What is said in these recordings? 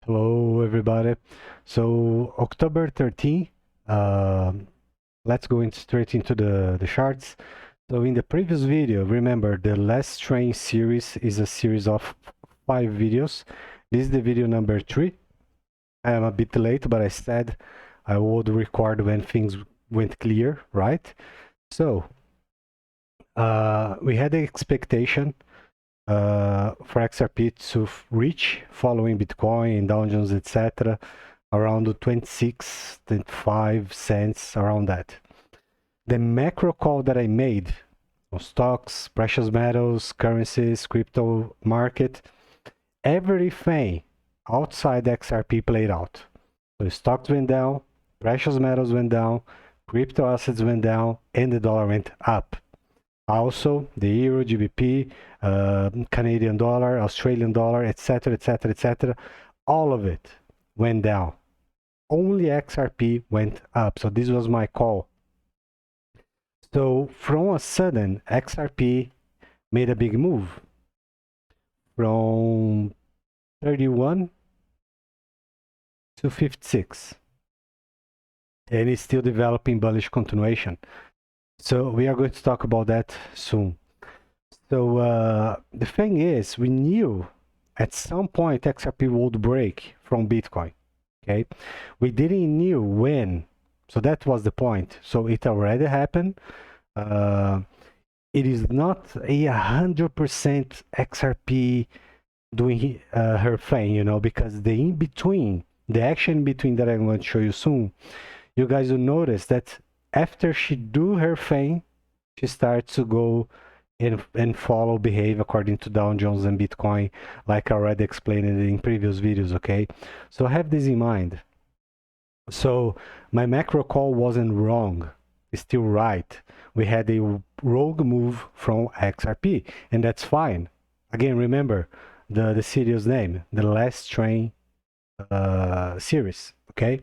Hello, everybody. So October 13, let's go straight into the charts. So in the previous video, remember the Last Train series is a series of 5 videos. This is the video number 3. I am a bit late, but I said I would record when things went clear, right? So we had the expectation for XRP to reach, following Bitcoin, Dow Jones, etc., around 26, 25 cents, around that. The macro call that I made on stocks, precious metals, currencies, crypto market, everything outside XRP played out. So stocks went down, precious metals went down, crypto assets went down, and the dollar went up. Also, the euro, GBP, Canadian dollar, Australian dollar, etc., etc., etc., all of it went down. Only XRP went up. So this was my call. So from a sudden, XRP made a big move from 31 to 56. And it's still developing bullish continuation. So we are going to talk about that soon. So the thing is, we knew at some point XRP would break from Bitcoin. Okay, we didn't knew when, so that was the point. So it already happened. It is not a 100% XRP doing her thing, you know, because the in between, the action in between that I'm going to show you soon, you guys will notice that after she do her thing, she starts to go and follow, behave according to Dow Jones and Bitcoin, like I already explained in previous videos, okay? So have this in mind. So my macro call wasn't wrong, it's still right. We had a rogue move from XRP, and that's fine. Again, remember the serious name, the Last Train series, okay?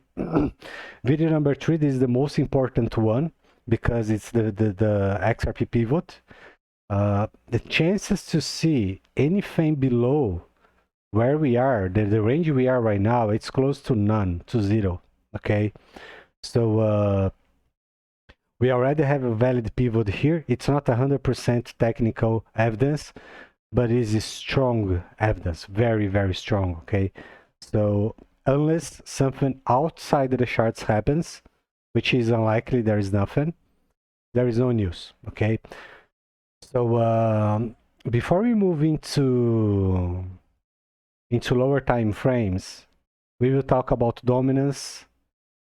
Video number 3, this is the most important one because it's the XRP pivot. The chances to see anything below where we are, the range we are right now, it's close to none, to zero, okay? So we already have a valid pivot here. It's not 100% technical evidence, but it is strong evidence, very, very strong, okay? So unless something outside the charts happens, which is unlikely, there is nothing, there is no news, okay? So before we move into lower time frames, we will talk about dominance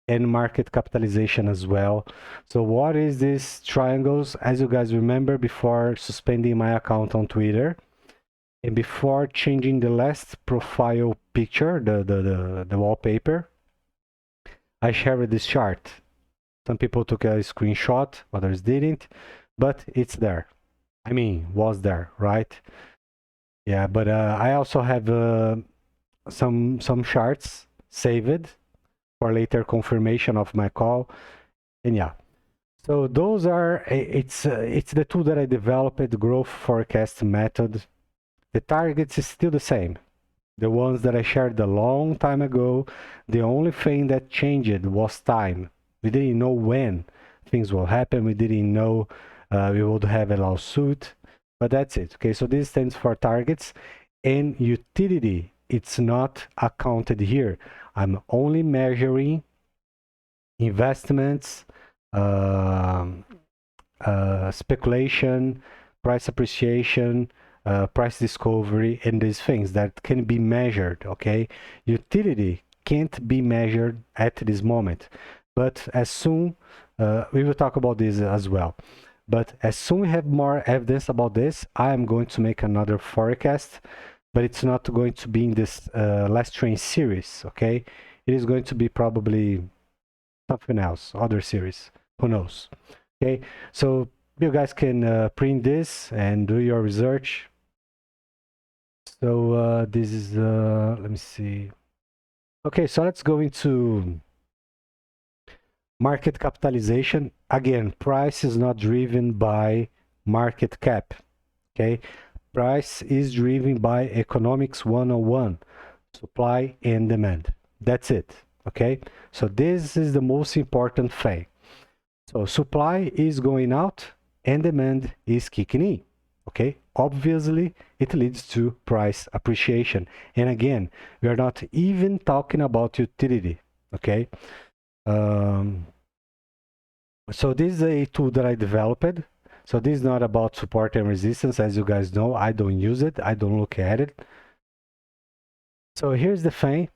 and market capitalization as well. So what is this triangles? As you guys remember, before suspending my account on Twitter and before changing the last profile picture, the wallpaper, I shared this chart. Some people took a screenshot, others didn't, but it's there. I mean, was there, right? Yeah, but I also have some charts saved for later confirmation of my call, and yeah. So those are it's the tool that I developed, the growth forecast method. The targets is still the same, the ones that I shared a long time ago. The only thing that changed was time. We didn't know when things will happen. We didn't know we would have a lawsuit, but that's it. Okay, so this stands for targets and utility. It's not accounted here. I'm only measuring investments, speculation, price appreciation, price discovery, and these things that can be measured, okay? Utility can't be measured at this moment, but as soon, we will talk about this as well. But as soon we have more evidence about this, I am going to make another forecast, but it's not going to be in this Last Train series, okay? It is going to be probably something else, other series, who knows? Okay, so you guys can print this and do your research. So this is, let me see. Okay, so let's go into market capitalization. Again, price is not driven by market cap, okay? Price is driven by economics 101. supply and demand. That's it, okay? So this is the most important thing. So supply is going out and demand is kicking in, okay? Obviously, it leads to price appreciation. And again, we are not even talking about utility, okay? So this is a tool that I developed. So this is not about support and resistance. As you guys know, I don't use it. I don't look at it. So here's the thing.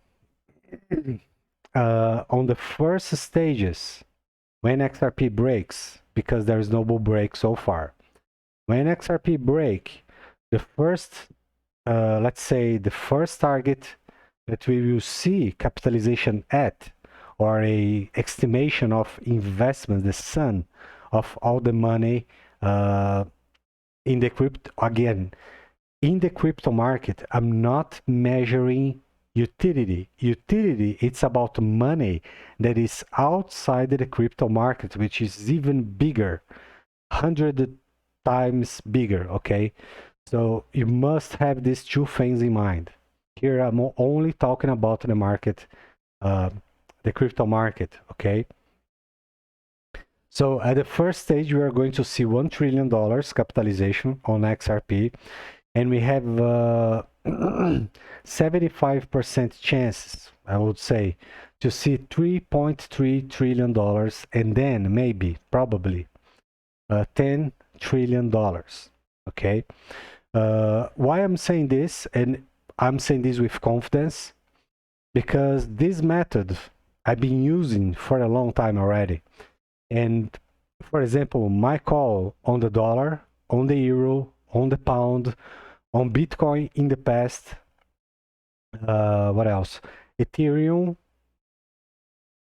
On the first stages, when XRP breaks, because there is no bull break so far, when XRP break, the first, let's say the first target that we will see capitalization at, or a estimation of investment, the sum of all the money in the crypto, again, in the crypto market, I'm not measuring utility. Utility, it's about money that is outside the crypto market, which is even bigger, 100 times bigger, okay? So you must have these two things in mind. Here I'm only talking about the market, the crypto market, okay? So at the first stage, we are going to see $1 trillion capitalization on XRP, and we have 75% chances, I would say, to see $3.3 trillion, and then maybe, probably, $10 trillion, okay? Why I'm saying this, and I'm saying this with confidence, because this method I've been using for a long time already. And for example, my call on the dollar, on the euro, on the pound, on Bitcoin in the past, what else? Ethereum,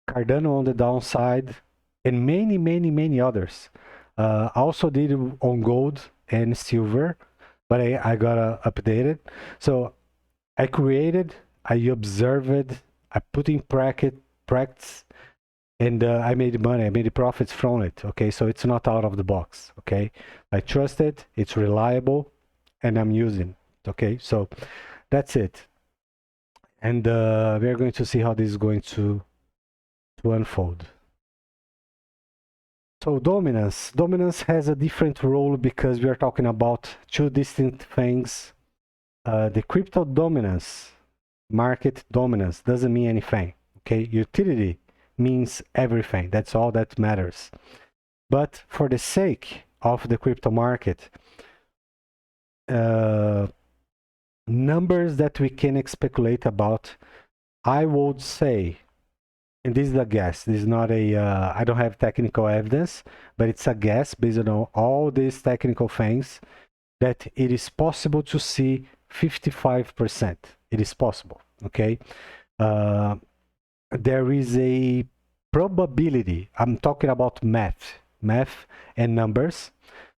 Cardano on the downside, and many others. Also did on gold and silver, but I got updated. So I created, I observed, I put in practice, and I made money, I made profits from it, okay? So it's not out of the box, okay? I trust it, it's reliable, and I'm using it, okay? So that's it. And we're going to see how this is going to unfold. So dominance. Dominance has a different role because we are talking about two distinct things. The crypto dominance, market dominance, doesn't mean anything, okay? Utility means everything. That's all that matters. But for the sake of the crypto market, numbers that we can speculate about, I would say, and this is a guess, this is not a, I don't have technical evidence, but it's a guess based on all these technical things, that it is possible to see 55%. It is possible, okay? There is a probability, I'm talking about math and numbers.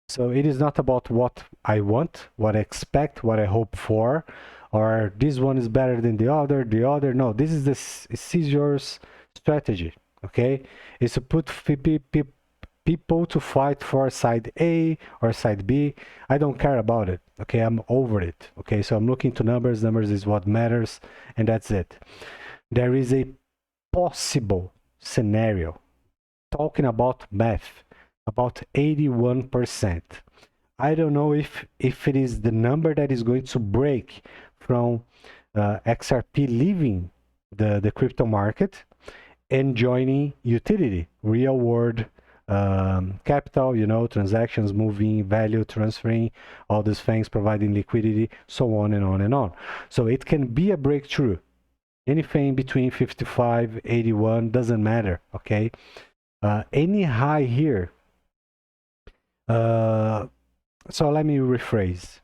So it is not about what I want, what I expect, what I hope for, or this one is better than the other. No, this is the scissors strategy, okay? It's to put people to fight for side A or side B. I don't care about it, okay? I'm over it, okay? So I'm looking to numbers. Numbers is what matters, and that's it. There is a possible scenario, talking about math, about 81%. I don't know if it is the number that is going to break from XRP leaving the crypto market and joining utility, real world capital, you know, transactions, moving, value, transferring, all these things, providing liquidity, so on and on and on. So it can be a breakthrough. Anything between 55, 81, doesn't matter, okay? Any high here. So let me rephrase.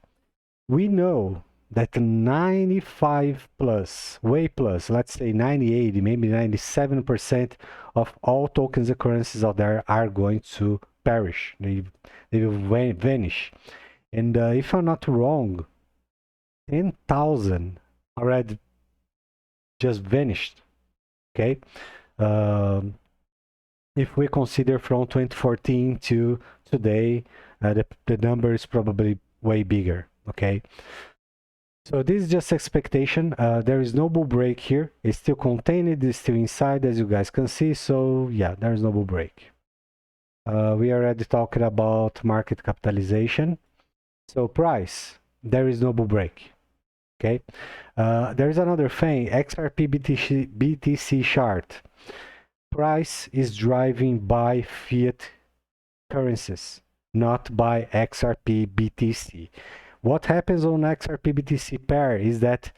We know that 95 plus, way plus, let's say 98, maybe 97% of all tokens and currencies out there are going to perish. They will vanish. And if I'm not wrong, 10,000 already just vanished, okay? If we consider from 2014 to today, the number is probably way bigger, okay? So this is just expectation. There is no bull break here. It's still contained, it's still inside, as you guys can see. So yeah, there is no bull break. We already talked about market capitalization. So price, there is no bull break. Okay. There is another thing, XRP BTC chart. Price is driven by fiat currencies, not by XRP BTC. What happens on XRP BTC pair is that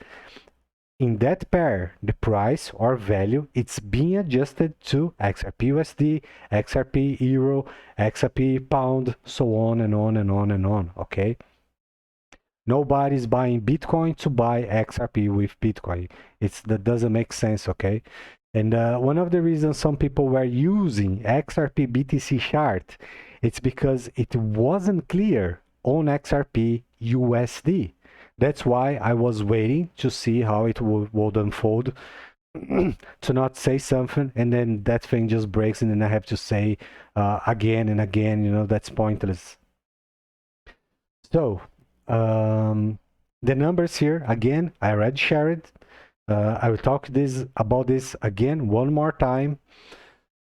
in that pair, the price or value, it's being adjusted to XRP USD, XRP Euro, XRP Pound, so on and on and on and on, okay? Nobody's buying Bitcoin to buy XRP with Bitcoin. That doesn't make sense, okay? And one of the reasons some people were using XRP BTC chart, it's because it wasn't clear on XRP USD. That's why I was waiting to see how it would unfold to not say something and then that thing just breaks and then I have to say again and again, you know, that's pointless. So the numbers here, again, I already shared. I will talk about this again one more time.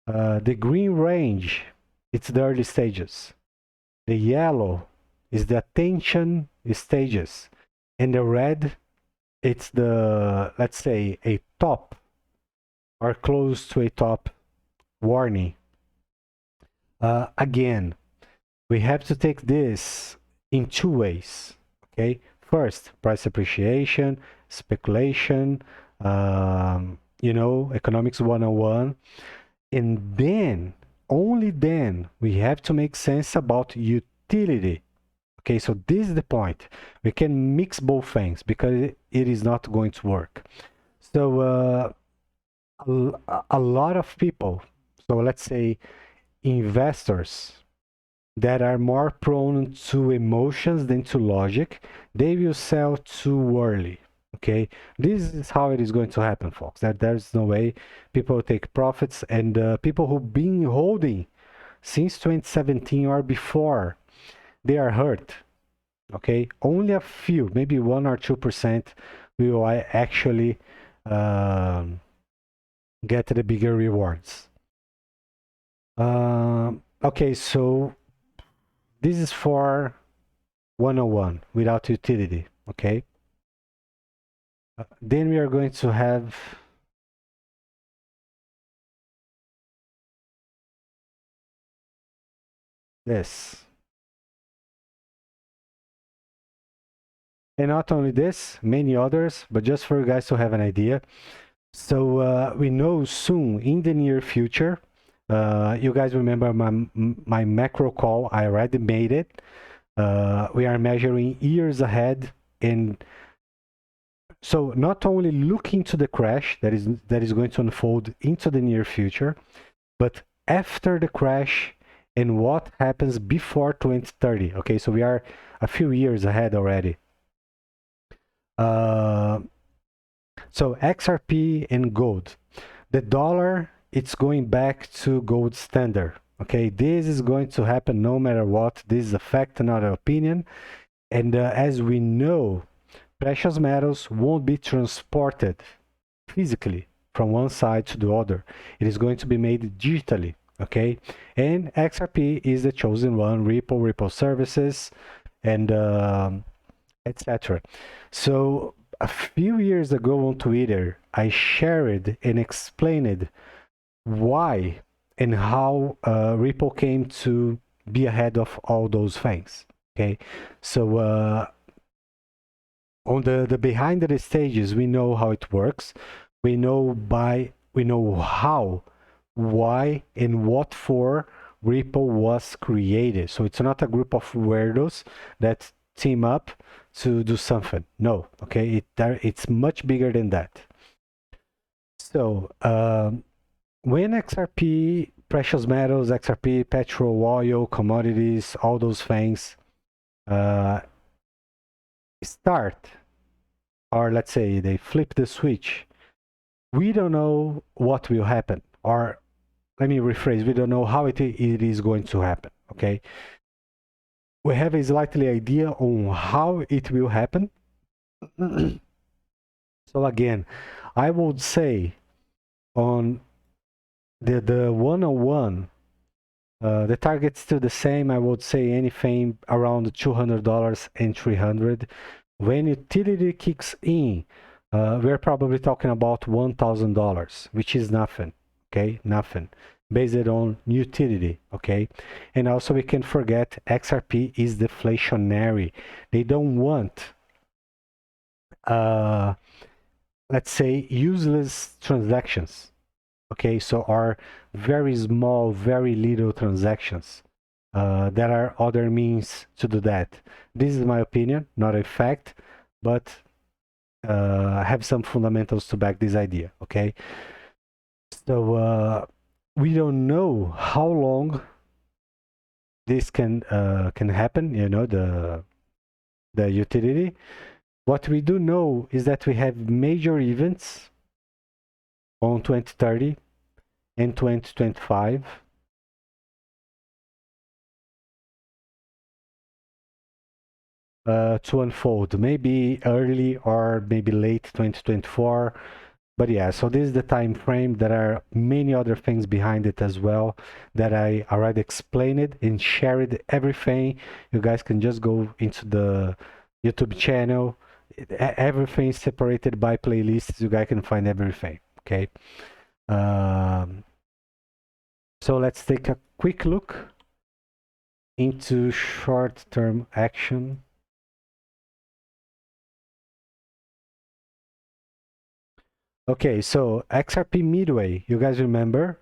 The green range, it's the early stages. The yellow is the attention stages. And the red, it's the, let's say, a top or close to a top warning. Again, we have to take this in two ways, okay? First, price appreciation, speculation, you know, economics 101. And then, only then, we have to make sense about utility. Okay, so this is the point. We can mix both things because it is not going to work. So a lot of people, so let's say investors that are more prone to emotions than to logic, they will sell too early. Okay, this is how it is going to happen, folks. There's no way people take profits, and people who've been holding since 2017 or before, they are hurt. Okay, only a few, maybe 1 or 2% will actually get the bigger rewards. Okay, so this is for 101 without utility. Okay, then we are going to have this. And not only this, many others, but just for you guys to have an idea. So we know soon, in the near future, you guys remember my macro call, I already made it. We are measuring years ahead, and so not only looking to the crash that is going to unfold into the near future, but after the crash and what happens before 2030. Okay, so we are a few years ahead already. So XRP and gold. The dollar, it's going back to gold standard. Okay, this is going to happen no matter what. This is a fact, not an opinion. And as we know, precious metals won't be transported physically from one side to the other. It is going to be made digitally. Okay, and XRP is the chosen one. Ripple services, and etc. So a few years ago on Twitter, I shared and explained why and how Ripple came to be ahead of all those things. Okay, so on the behind the stages, we know how it works. We know how, why, and what for Ripple was created. So it's not a group of weirdos that team up to do something. No, okay, it's much bigger than that. So when XRP, precious metals, XRP, petrol, oil, commodities, all those things start, or let's say they flip the switch, we don't know what will happen, or let me rephrase, we don't know how it is going to happen. Okay, we have a slightly idea on how it will happen, So again, I would say on the 101, the target's still the same. I would say anything around $200 and 300. When utility kicks in, we're probably talking about $1,000, which is nothing. Okay, nothing based on utility. Okay, and also we can't forget XRP is deflationary. They don't want let's say useless transactions. Okay, so are very small, very little transactions. There are other means to do that. This is my opinion, not a fact, but I have some fundamentals to back this idea. Okay, so we don't know how long this can happen. You know, the utility. What we do know is that we have major events on 2030 and 2025. To unfold, maybe early or maybe late 2024. But yeah, so this is the time frame. There are many other things behind it as well that I already explained it and shared everything. You guys can just go into the YouTube channel. Everything is separated by playlists. You guys can find everything. Okay. So let's take a quick look into short-term action. Okay, so XRP Midway, you guys remember?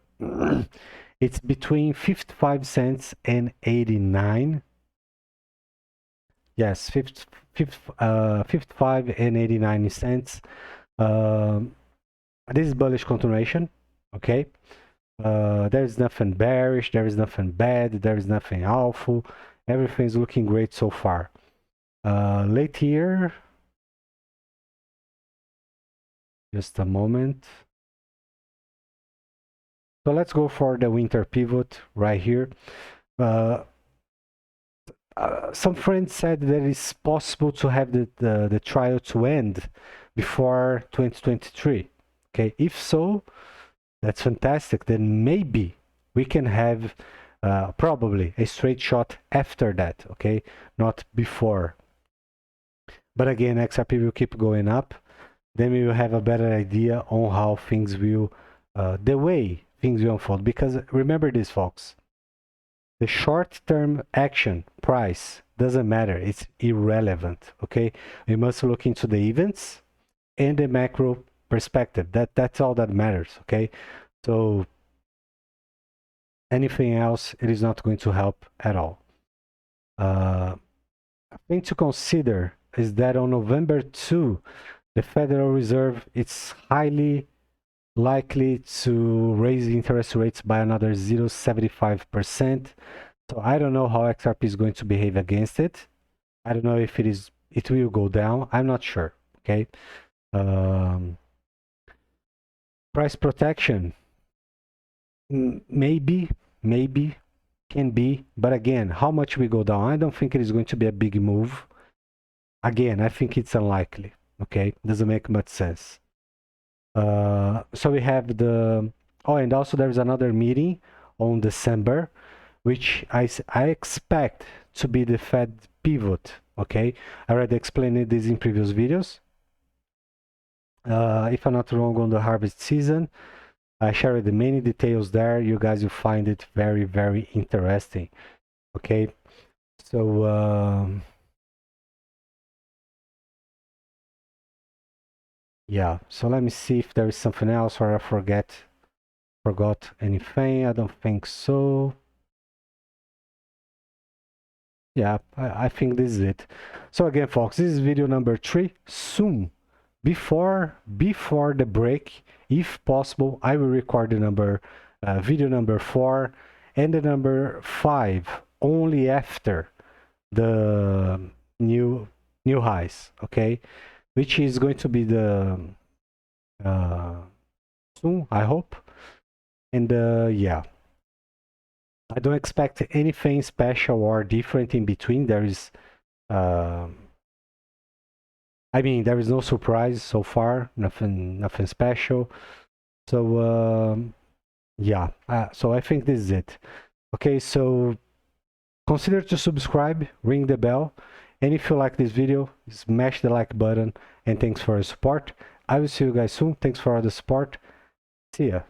It's between 55 cents and 89. Yes, 55 and 89 cents. This is bullish continuation, okay? There is nothing bearish, there is nothing bad, there is nothing awful. Everything's looking great so far. Late here, just a moment. So let's go for the winter pivot right here. Some friends said that it's possible to have the trial to end before 2023. Okay, if so, that's fantastic. Then maybe we can have probably a straight shot after that. Okay, not before. But again, XRP will keep going up. Then we will have a better idea on how things will, the way things will unfold. Because remember this, folks. The short-term action price doesn't matter. It's irrelevant. Okay, we must look into the events and the macro perspective. That's all that matters. Okay, so anything else, it is not going to help at all. A thing to consider is that on November 2, the Federal Reserve is highly likely to raise interest rates by another 0.75%. So I don't know how XRP is going to behave against it. I don't know if it will go down. I'm not sure. Okay. Price protection. Maybe can be, but again, how much we go down? I don't think it is going to be a big move. Again, I think it's unlikely. Okay, doesn't make much sense. So we have the and also there's another meeting on December, which I expect to be the Fed pivot. Okay, I already explained this in previous videos. If I'm not wrong, on the harvest season, I shared the many details there. You guys will find it very, very interesting. Okay, so yeah, so let me see if there is something else or I forgot anything. I don't think so. Yeah, I think this is it. So again, folks, this is video number 3. Soon, before the break, if possible, I will record the video number 4 and the number 5 only after the new highs. Okay, which is going to be the soon, I hope. And yeah. I don't expect anything special or different in between. There is, I I mean, there is no surprise so far, nothing special. So yeah, so I think this is it. Okay, so consider to subscribe, ring the bell, and if you like this video, smash the like button, and thanks for your support. I will see you guys soon. Thanks for all the support. See ya.